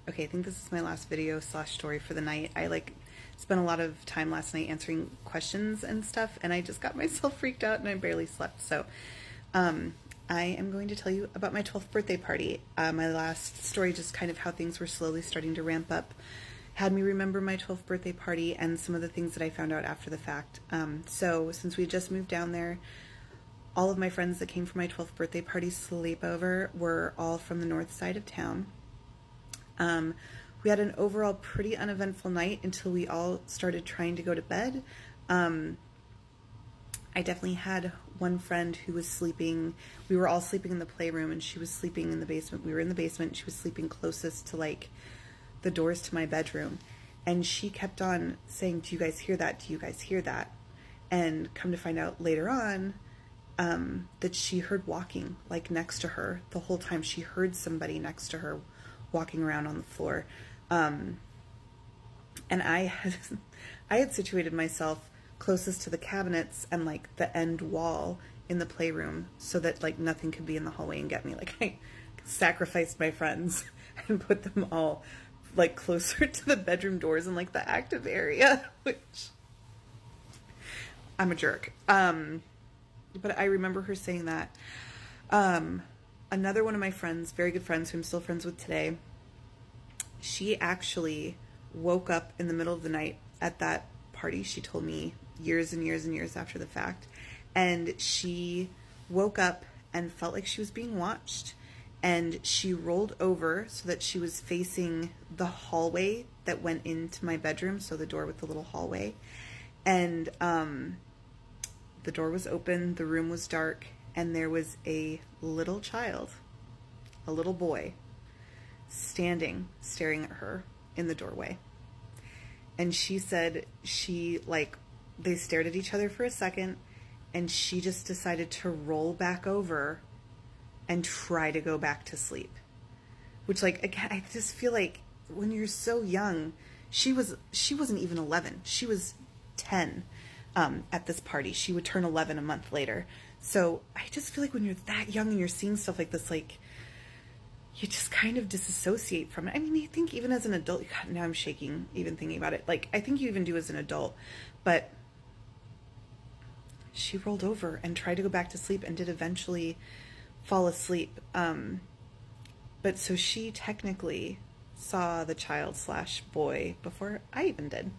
Okay, I think this is my last video slash story for the night. I spent a lot of time last night answering questions and stuff, and I just got myself freaked out and I barely slept. So I am going to tell you about my 12th birthday party. My last story, just kind of how things were slowly starting to ramp up, had me remember my 12th birthday party and some of the things that I found out after the fact. So since we just moved down there, all of my friends that came for my 12th birthday party sleepover were all from the north side of town. We had an overall pretty uneventful night until we all started trying to go to bed. I definitely had one friend who was sleeping. We were all sleeping in the playroom, and she was sleeping in the basement. We were in the basement, and she was sleeping closest to the doors to my bedroom. And she kept on saying, "Do you guys hear that? Do you guys hear that?" And come to find out later on, that she heard walking next to her the whole time. She heard somebody next to her walking around on the floor. And I had situated myself closest to the cabinets and the end wall in the playroom so that nothing could be in the hallway and get me. I sacrificed my friends and put them all closer to the bedroom doors in the active area, which I'm a jerk. But I remember her saying that. Another one of my friends, very good friends, who I'm still friends with today, she actually woke up in the middle of the night at that party. She told me years and years and years after the fact. And she woke up and felt like she was being watched. And she rolled over so that she was facing the hallway that went into my bedroom, so the door with the little hallway. And the door was open, the room was dark, and there was a little child, a little boy, standing, staring at her in the doorway. And she said they stared at each other for a second, and she just decided to roll back over and try to go back to sleep. Which, again, I just feel like when you're so young, she wasn't even 11. She was 10 at this party. She would turn 11 a month later. So I just feel like when you're that young and you're seeing stuff like this, you just kind of disassociate from it. I mean, I think even as an adult, God, now I'm shaking even thinking about it. I think you even do as an adult, but she rolled over and tried to go back to sleep and did eventually fall asleep. But so she technically saw the child slash boy before I even did.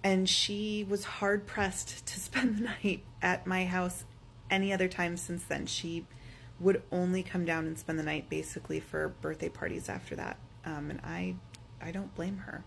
And she was hard pressed to spend the night at my house any other time since then. She would only come down and spend the night basically for birthday parties after that. And I don't blame her.